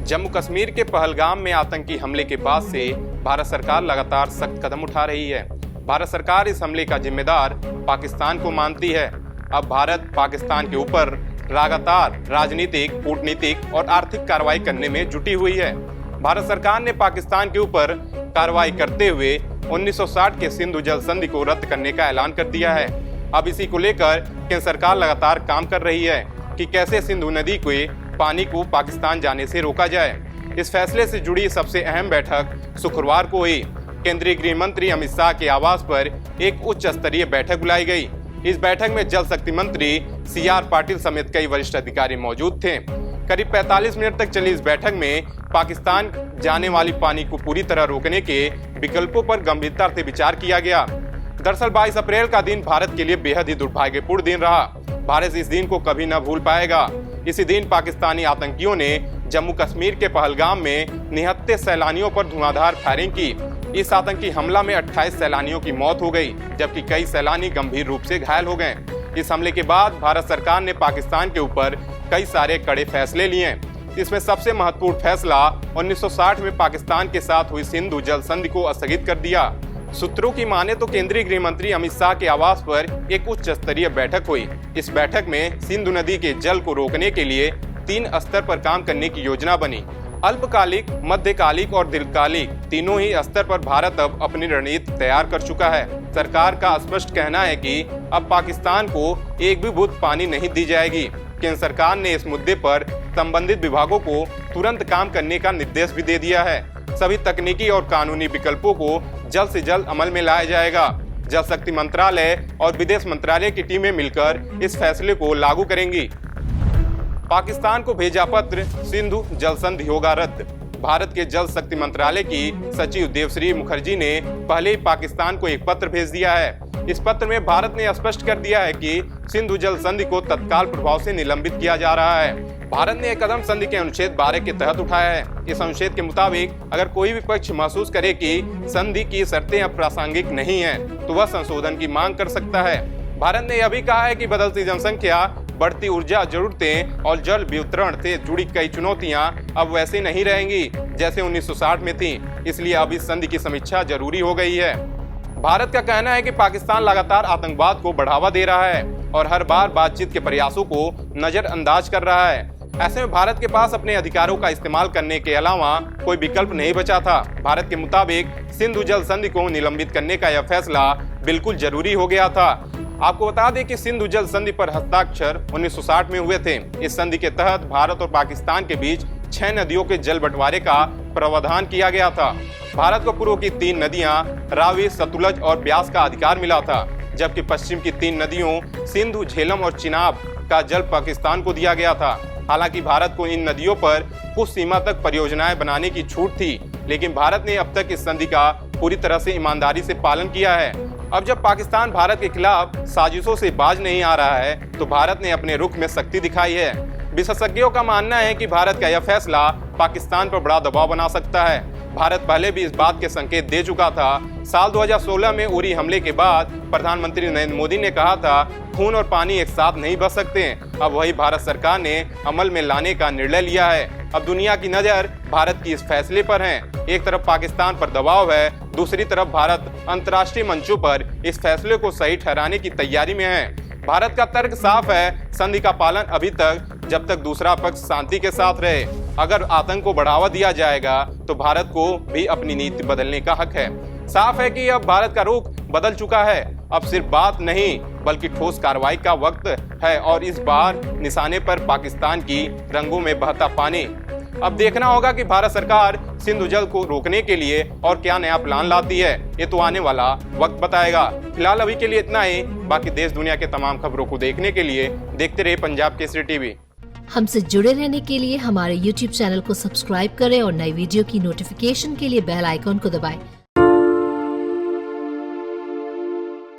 जम्मू कश्मीर के पहलगाम में आतंकी हमले के बाद से भारत सरकार लगातार सख्त कदम उठा रही है। भारत सरकार इस हमले का जिम्मेदार पाकिस्तान को मानती है। अब भारत पाकिस्तान के ऊपर लगातार राजनीतिक, कूटनीतिक और आर्थिक कार्रवाई करने में जुटी हुई है। भारत सरकार ने पाकिस्तान के ऊपर कार्रवाई करते हुए 1960 के सिंधु जल संधि को रद्द करने का ऐलान कर दिया है। अब इसी को लेकर केंद्र सरकार लगातार काम कर रही है कि कैसे सिंधु नदी के पानी को पाकिस्तान जाने से रोका जाए। इस फैसले से जुड़ी सबसे अहम बैठक शुक्रवार को हुई। केंद्रीय गृह मंत्री अमित शाह के आवास पर एक उच्च स्तरीय बैठक बुलाई गई। इस बैठक में जल शक्ति मंत्री CR पाटिल समेत कई वरिष्ठ अधिकारी मौजूद थे। करीब 45 मिनट तक चली इस बैठक में पाकिस्तान जाने वाली पानी को पूरी तरह रोकने के विकल्पों पर गंभीरता से विचार किया गया। दरअसल 22 अप्रैल का दिन भारत के लिए बेहद ही दुर्भाग्यपूर्ण दिन रहा। भारत इस दिन को कभी न भूल पाएगा। इसी दिन पाकिस्तानी आतंकियों ने जम्मू कश्मीर के पहलगाम में निहत्थे सैलानियों पर धुआंधार फायरिंग की। इस आतंकी हमला में 28 सैलानियों की मौत हो गई, जबकि कई सैलानी गंभीर रूप से घायल हो गए। इस हमले के बाद भारत सरकार ने पाकिस्तान के ऊपर कई सारे कड़े फैसले लिए। इसमें सबसे महत्वपूर्ण फैसला 1960 में पाकिस्तान के साथ हुई सिंधु जल संधि को स्थगित कर दिया। सूत्रों की माने तो केंद्रीय गृह मंत्री अमित शाह के आवास पर एक उच्च स्तरीय बैठक हुई। इस बैठक में सिंधु नदी के जल को रोकने के लिए 3 स्तर पर काम करने की योजना बनी। अल्पकालिक, मध्यकालिक और दीर्घकालिक तीनों ही स्तर पर भारत अब अपनी रणनीति तैयार कर चुका है। सरकार का स्पष्ट कहना है कि अब पाकिस्तान को एक भी बूंद पानी नहीं दी जाएगी। केंद्र सरकार ने इस मुद्दे पर संबंधित विभागों को तुरंत काम करने का निर्देश भी दे दिया है। सभी तकनीकी और कानूनी विकल्पों को जल्द से जल्द अमल में लाया जाएगा। जल शक्ति मंत्रालय और विदेश मंत्रालय की टीमें मिलकर इस फैसले को लागू करेंगी। पाकिस्तान को भेजा पत्र, सिंधु जल संधि होगा रद्द। भारत के जल शक्ति मंत्रालय की सचिव देवश्री मुखर्जी ने पहले ही पाकिस्तान को एक पत्र भेज दिया है। इस पत्र में भारत ने स्पष्ट कर दिया है कि सिंधु जल संधि को तत्काल प्रभाव से निलंबित किया जा रहा है। भारत ने यह कदम संधि के अनुच्छेद 12 के तहत उठाया है। इस अनुच्छेद के मुताबिक अगर कोई भी पक्ष महसूस करे कि संधि की शर्तें अप्रासंगिक नहीं हैं, तो वह संशोधन की मांग कर सकता है। भारत ने यह भी कहा है कि बदलती जनसंख्या, बढ़ती ऊर्जा जरूरतें और जल वितरण से जुड़ी कई चुनौतियां अब वैसे नहीं रहेंगी जैसे 1960 में थी। इसलिए अब इस संधि की समीक्षा जरूरी हो गई है। भारत का कहना है कि पाकिस्तान लगातार आतंकवाद को बढ़ावा दे रहा है और हर बार बातचीत के प्रयासों को नजरअंदाज कर रहा है। ऐसे में भारत के पास अपने अधिकारों का इस्तेमाल करने के अलावा कोई विकल्प नहीं बचा था। भारत के मुताबिक सिंधु जल संधि को निलंबित करने का यह फैसला बिल्कुल जरूरी हो गया था। आपको बता दें कि सिंधु जल संधि पर हस्ताक्षर 1960 में हुए थे। इस संधि के तहत भारत और पाकिस्तान के बीच 6 नदियों के जल बंटवारे का प्रावधान किया गया था। भारत को पूर्व की 3 नदियां रावी, सतलुज और ब्यास का अधिकार मिला था, जबकि पश्चिम की 3 नदियों सिंधु, झेलम और चिनाब का जल पाकिस्तान को दिया गया था। हालांकि भारत को इन नदियों पर कुछ सीमा तक परियोजनाएं बनाने की छूट थी, लेकिन भारत ने अब तक इस संधि का पूरी तरह से ईमानदारी से पालन किया है। अब जब पाकिस्तान भारत के खिलाफ साजिशों से बाज नहीं आ रहा है, तो भारत ने अपने रुख में सख्ती दिखाई है। विशेषज्ञों का मानना है कि भारत का यह फैसला पाकिस्तान पर बड़ा दबाव बना सकता है। भारत पहले भी इस बात के संकेत दे चुका था। साल 2016 में उरी हमले के बाद प्रधानमंत्री नरेंद्र मोदी ने कहा था, खून और पानी एक साथ नहीं बच सकते। अब वही भारत सरकार ने अमल में लाने का निर्णय लिया है। अब दुनिया की नजर भारत की इस फैसले पर है। एक तरफ पाकिस्तान पर दबाव है, दूसरी तरफ भारत अंतर्राष्ट्रीय मंचों पर इस फैसले को सही ठहराने की तैयारी में है। भारत का तर्क साफ है, संधि का पालन अभी तक जब तक दूसरा पक्ष शांति के साथ रहे। अगर आतंक को बढ़ावा दिया जाएगा तो भारत को भी अपनी नीति बदलने का हक है। साफ है कि अब भारत का रुख बदल चुका है। अब सिर्फ बात नहीं बल्कि ठोस कार्रवाई का वक्त है और इस बार निशाने पर पाकिस्तान की रंगों में बहता पानी। अब देखना होगा कि भारत सरकार सिंधु जल को रोकने के लिए और क्या नया प्लान लाती है। ये तो आने वाला वक्त बताएगा। फिलहाल अभी के लिए इतना ही। बाकी देश दुनिया के तमाम खबरों को देखने के लिए देखते रहिए पंजाब केसरी टीवी। हमसे जुड़े रहने के लिए हमारे YouTube चैनल को सब्सक्राइब करें और नई वीडियो की नोटिफिकेशन के लिए बेल आइकॉन को दबाएं।